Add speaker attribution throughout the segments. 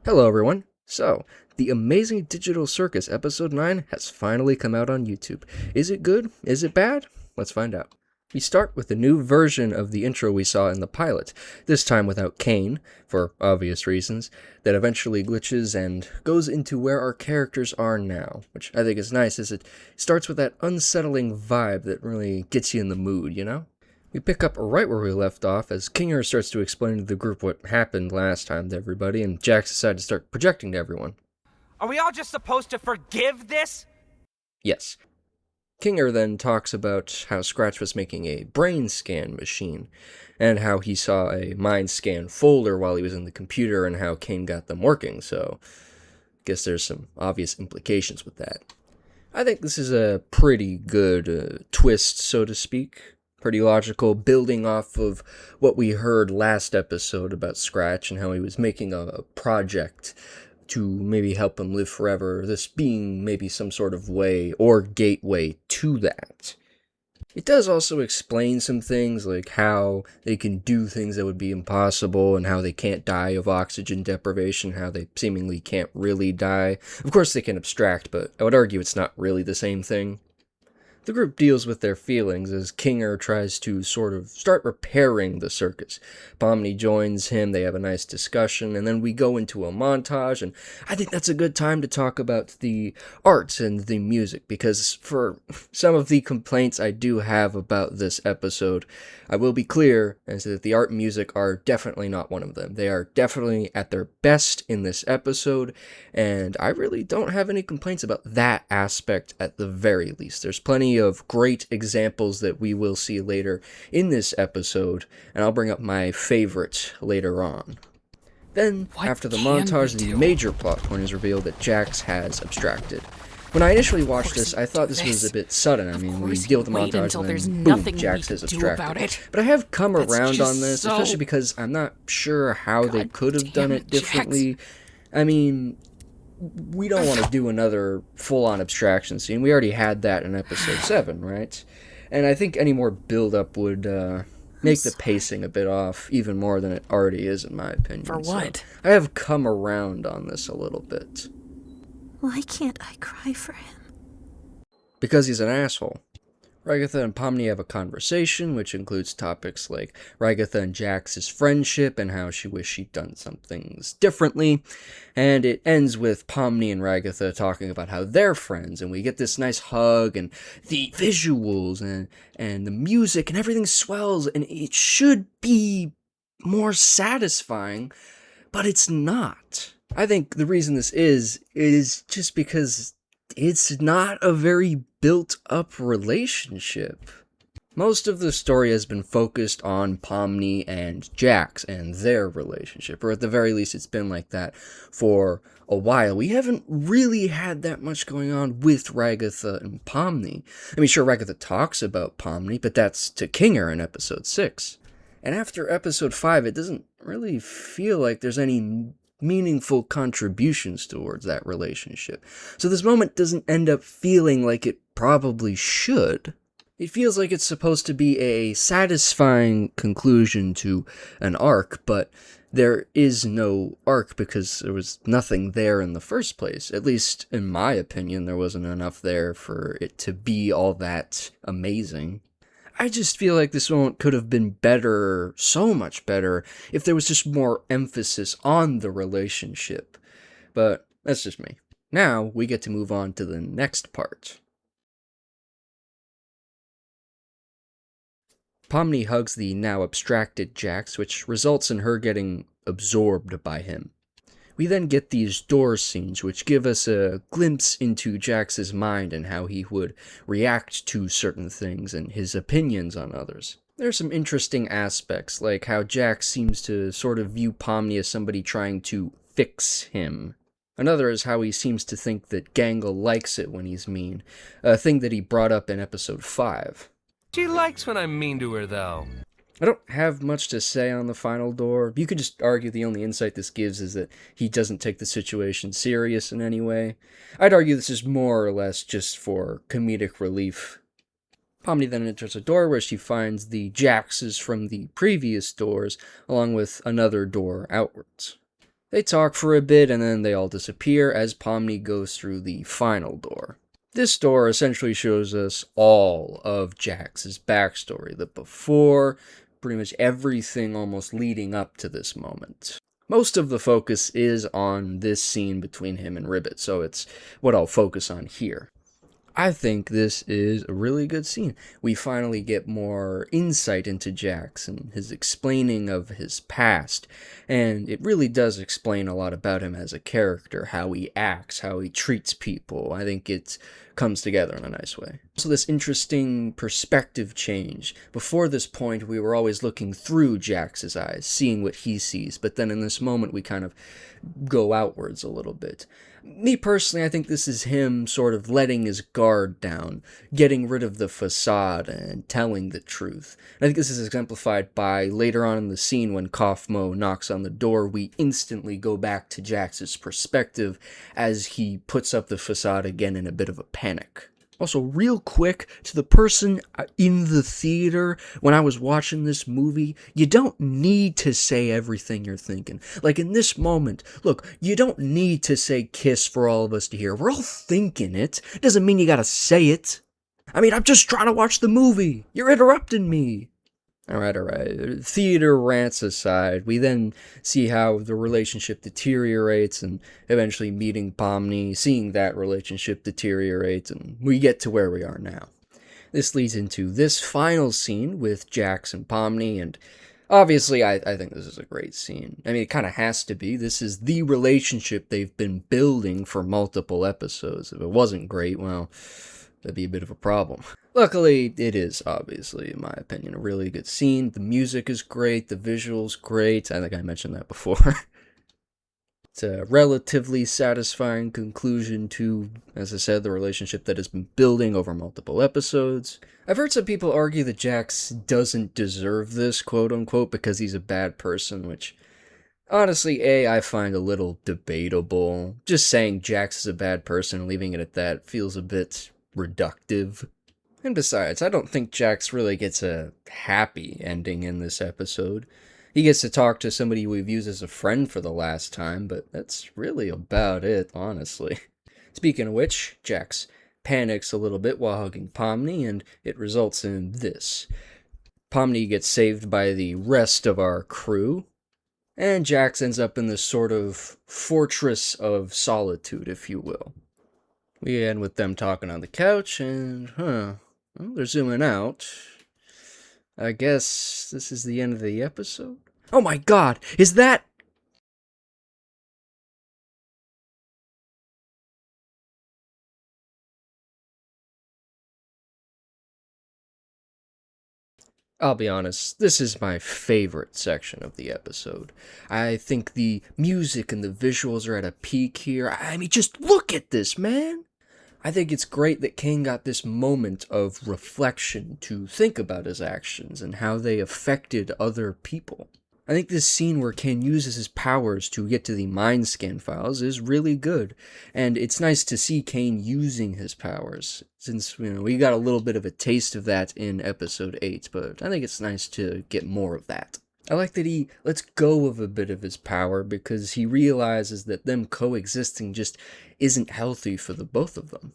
Speaker 1: Hello everyone! So, the Amazing Digital Circus Episode 9 has finally come out on YouTube. Is it good? Is it bad? Let's find out. We start with the new version of the intro we saw in the pilot, this time without Kane, for obvious reasons, that eventually glitches and goes into where our characters are now, which I think is nice as it starts with that unsettling vibe that really gets you in the mood, you know? We pick up right where we left off as Hahdgr starts to explain to the group what happened last time to everybody, and Jax decides to start projecting to everyone.
Speaker 2: Are we all just supposed to forgive this?
Speaker 1: Yes. Hahdgr then talks about how Scratch was making a brain scan machine, and how he saw a mind scan folder while he was in the computer, and how Kane got them working, so I guess there's some obvious implications with that. I think this is a pretty good twist, so to speak. Pretty logical, building off of what we heard last episode about Scratch and how he was making a project to maybe help him live forever, this being maybe some sort of way or gateway to that. It does also explain some things like how they can do things that would be impossible and how they can't die of oxygen deprivation, how they seemingly can't really die. Of course they can abstract, but I would argue it's not really the same thing. The group deals with their feelings as Hahdgr tries to sort of start repairing the circus. Pomni joins him, they have a nice discussion, and then we go into a montage, and I think that's a good time to talk about the art and the music, because for some of the complaints I do have about this episode, I will be clear and say that the art and music are definitely not one of them. They are definitely at their best in this episode, and I really don't have any complaints about that aspect at the very least. There's plenty of great examples that we will see later in this episode, and I'll bring up my favorite later on. Then, after the montage, the major plot point is revealed that Jax has abstracted. When I initially watched this, I thought this was a bit sudden. I mean, we deal with the montage and then, boom, Jax has abstracted. But I have come around on this, especially because I'm not sure how they could have done it differently. I mean, we don't want to do another full-on abstraction scene. We already had that in episode 7, right? And I think any more build-up would make the pacing a bit off, even more than it already is, in my opinion.
Speaker 3: For what?
Speaker 1: So I have come around on this a little bit.
Speaker 3: Why can't I cry for him?
Speaker 1: Because he's an asshole. Ragatha and Pomni have a conversation, which includes topics like Ragatha and Jax's friendship and how she wished she'd done some things differently. And it ends with Pomni and Ragatha talking about how they're friends, and we get this nice hug, and the visuals, and the music, and everything swells, and it should be more satisfying, but it's not. I think the reason this is just because it's not a very built-up relationship. Most of the story has been focused on Pomni and Jax and their relationship, or at the very least it's been like that for a while. We haven't really had that much going on with Ragatha and Pomni. I mean, sure, Ragatha talks about Pomni, but that's to Hahdgr in episode 6. And after episode 5, it doesn't really feel like there's any meaningful contributions towards that relationship. So this moment doesn't end up feeling like it probably should. It feels like it's supposed to be a satisfying conclusion to an arc, but there is no arc because there was nothing there in the first place. At least, in my opinion, there wasn't enough there for it to be all that amazing. I just feel like this moment could have been better, so much better, if there was just more emphasis on the relationship. But that's just me. Now, we get to move on to the next part. Pomni hugs the now abstracted Jax, which results in her getting absorbed by him. We then get these door scenes, which give us a glimpse into Jax's mind and how he would react to certain things and his opinions on others. There are some interesting aspects, like how Jax seems to sort of view Pomni as somebody trying to fix him. Another is how he seems to think that Gangle likes it when he's mean, a thing that he brought up in episode 5.
Speaker 2: She likes when I'm mean to her, though.
Speaker 1: I don't have much to say on the final door. You could just argue the only insight this gives is that he doesn't take the situation serious in any way. I'd argue this is more or less just for comedic relief. Pomni then enters a door where she finds the Jaxes from the previous doors, along with another door outwards. They talk for a bit and then they all disappear as Pomni goes through the final door. This door essentially shows us all of Jax's backstory, the before, pretty much everything almost leading up to this moment. Most of the focus is on this scene between him and Ribbit, so it's what I'll focus on here. I think this is a really good scene. We finally get more insight into Jax and his explaining of his past, and it really does explain a lot about him as a character, how he acts, how he treats people. I think it comes together in a nice way. So this interesting perspective change. Before this point, we were always looking through Jax's eyes, seeing what he sees, but then in this moment we kind of go outwards a little bit. Me personally, I think this is him sort of letting his guard down, getting rid of the facade and telling the truth. And I think this is exemplified by later on in the scene when Kaufmo knocks on the door, we instantly go back to Jax's perspective as he puts up the facade again in a bit of a panic. Also, real quick, to the person in the theater when I was watching this movie, you don't need to say everything you're thinking. Like in this moment, look, you don't need to say kiss for all of us to hear. We're all thinking it. Doesn't mean you gotta say it. I mean, I'm just trying to watch the movie. You're interrupting me. Alright. Theater rants aside, we then see how the relationship deteriorates and eventually meeting Pomni, seeing that relationship deteriorate, and we get to where we are now. This leads into this final scene with Jax and Pomni, and obviously I think this is a great scene. I mean, it kind of has to be. This is the relationship they've been building for multiple episodes. If it wasn't great, well, that'd be a bit of a problem. Luckily, it is, obviously, in my opinion, a really good scene. The music is great, the visuals great. I think I mentioned that before. It's a relatively satisfying conclusion to, as I said, the relationship that has been building over multiple episodes. I've heard some people argue that Jax doesn't deserve this, quote-unquote, because he's a bad person, which, honestly, I find a little debatable. Just saying Jax is a bad person and leaving it at that feels a bit reductive. And besides, I don't think Jax really gets a happy ending in this episode. He gets to talk to somebody we've used as a friend for the last time, but that's really about it, honestly. Speaking of which, Jax panics a little bit while hugging Pomni, and it results in this. Pomni gets saved by the rest of our crew, and Jax ends up in this sort of fortress of solitude, if you will. We end with them talking on the couch, and, well, they're zooming out. I guess this is the end of the episode? Oh my god, is that... I'll be honest, this is my favorite section of the episode. I think the music and the visuals are at a peak here. I mean, just look at this, man! I think it's great that Kane got this moment of reflection to think about his actions and how they affected other people. I think this scene where Kane uses his powers to get to the mind scan files is really good, and it's nice to see Kane using his powers, since, we got a little bit of a taste of that in episode 8, but I think it's nice to get more of that. I like that he lets go of a bit of his power because he realizes that them coexisting just isn't healthy for the both of them.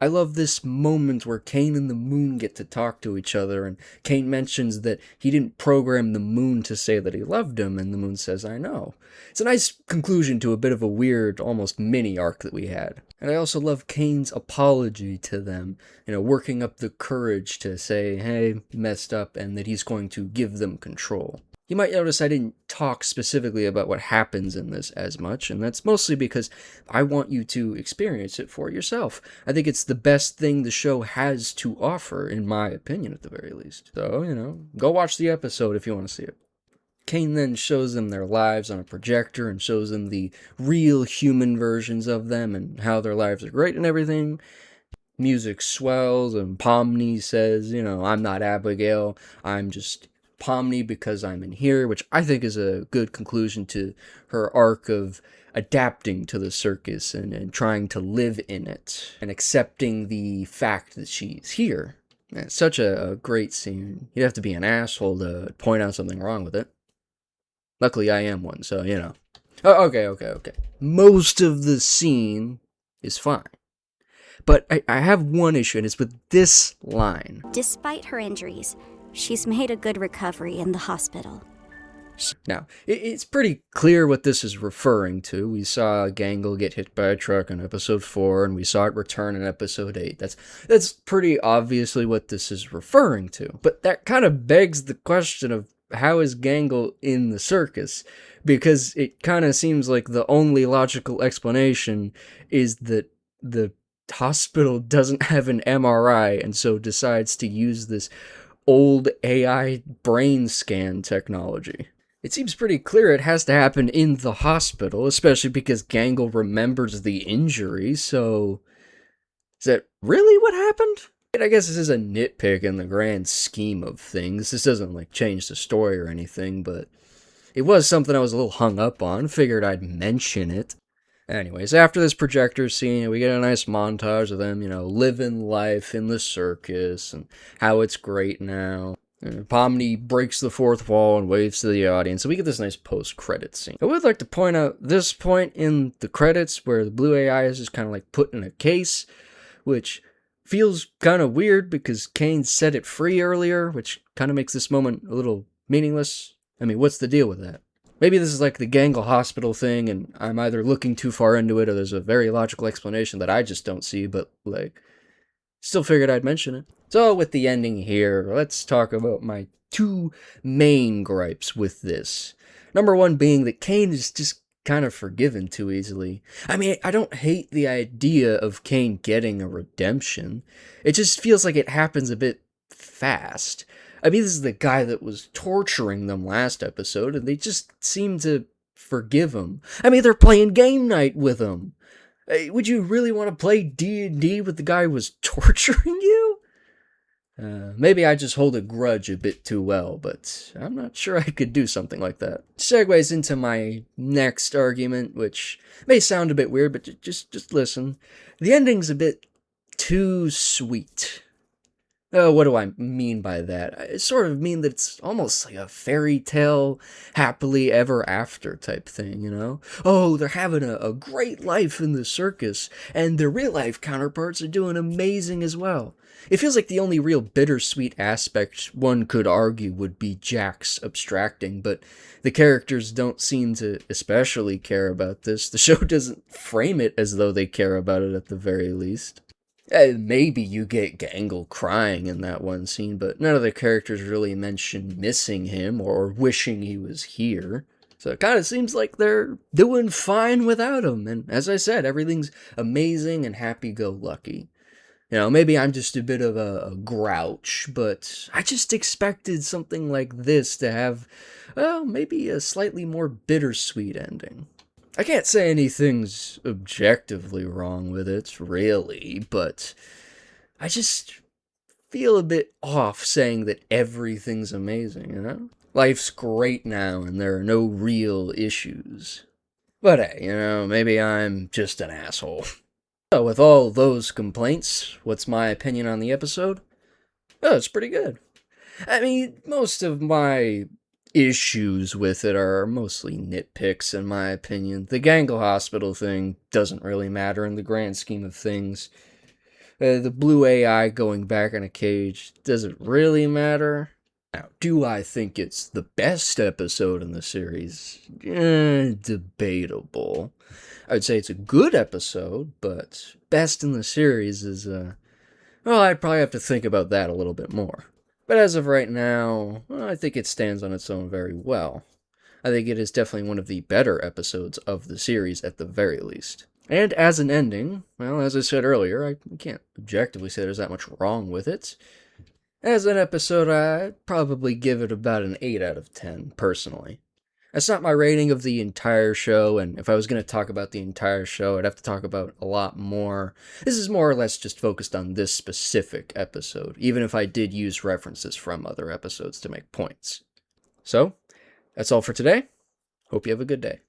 Speaker 1: I love this moment where Kane and the Moon get to talk to each other, and Kane mentions that he didn't program the Moon to say that he loved him, and the Moon says, I know. It's a nice conclusion to a bit of a weird, almost mini arc that we had. And I also love Kane's apology to them, working up the courage to say, hey, messed up, and that he's going to give them control. You might notice I didn't talk specifically about what happens in this as much, and that's mostly because I want you to experience it for yourself. I think it's the best thing the show has to offer, in my opinion, at the very least. So, go watch the episode if you want to see it. Kane then shows them their lives on a projector and shows them the real human versions of them and how their lives are great and everything. Music swells, and Pomni says, I'm not Abigail, I'm just Pomni because I'm in here, which I think is a good conclusion to her arc of adapting to the circus and trying to live in it and accepting the fact that she's here. It's such a great scene. You'd have to be an asshole to point out something wrong with it. Luckily, I am one, so. Oh, okay. Most of the scene is fine. But I have one issue, and it's with this line.
Speaker 4: Despite her injuries, she's made a good recovery in the hospital.
Speaker 1: Now, it's pretty clear what this is referring to. We saw Gangle get hit by a truck in episode 4, and we saw it return in episode 8. That's pretty obviously what this is referring to. But that kind of begs the question of how is Gangle in the circus? Because it kind of seems like the only logical explanation is that the hospital doesn't have an MRI and so decides to use this old AI brain scan technology. It seems pretty clear it has to happen in the hospital, especially because Gangle remembers the injury, so is that really what happened? I guess this is a nitpick in the grand scheme of things. This doesn't change the story or anything, but it was something I was a little hung up on. Figured I'd mention it. Anyways, after this projector scene, we get a nice montage of them, living life in the circus and how it's great now. Pomni breaks the fourth wall and waves to the audience, and we get this nice post-credits scene. I would like to point out this point in the credits where the blue AI is just kind of put in a case, which feels kind of weird because Kane set it free earlier, which kind of makes this moment a little meaningless. I mean, what's the deal with that? Maybe this is the Gangle Hospital thing, and I'm either looking too far into it, or there's a very logical explanation that I just don't see, but, still figured I'd mention it. So, with the ending here, let's talk about my two main gripes with this. Number one being that Kane is just kind of forgiven too easily. I mean, I don't hate the idea of Kane getting a redemption. It just feels like it happens a bit fast. I mean, this is the guy that was torturing them last episode, and they just seem to forgive him. I mean, they're playing game night with him. Would you really want to play D&D with the guy who was torturing you? Maybe I just hold a grudge a bit too well, but I'm not sure I could do something like that. Segues into my next argument, which may sound a bit weird, but just listen. The ending's a bit too sweet. What do I mean by that? I sort of mean that it's almost like a fairy tale, happily ever after type thing, Oh, they're having a great life in the circus, and their real life counterparts are doing amazing as well. It feels like the only real bittersweet aspect one could argue would be Jax abstracting, but the characters don't seem to especially care about this. The show doesn't frame it as though they care about it at the very least. Maybe you get Gangle crying in that one scene, but none of the characters really mention missing him or wishing he was here. So it kind of seems like they're doing fine without him, and as I said, everything's amazing and happy-go-lucky. Maybe I'm just a bit of a grouch, but I just expected something like this to have, maybe a slightly more bittersweet ending. I can't say anything's objectively wrong with it, really, but I just feel a bit off saying that everything's amazing, Life's great now and there are no real issues. But hey, maybe I'm just an asshole. So with all those complaints, what's my opinion on the episode? Oh, it's pretty good. I mean, most of my issues with it are mostly nitpicks, in my opinion. The Gangle Hospital thing doesn't really matter in the grand scheme of things. The blue AI going back in a cage, does it really matter? Now, do I think it's the best episode in the series? Debatable. I would say it's a good episode, but best in the series is, I'd probably have to think about that a little bit more. But as of right now, I think it stands on its own very well. I think it is definitely one of the better episodes of the series at the very least. And as an ending, well, as I said earlier, I can't objectively say there's that much wrong with it. As an episode, I'd probably give it about an 8 out of 10, personally. That's not my rating of the entire show, and if I was going to talk about the entire show, I'd have to talk about a lot more. This is more or less just focused on this specific episode, even if I did use references from other episodes to make points. So, that's all for today. Hope you have a good day.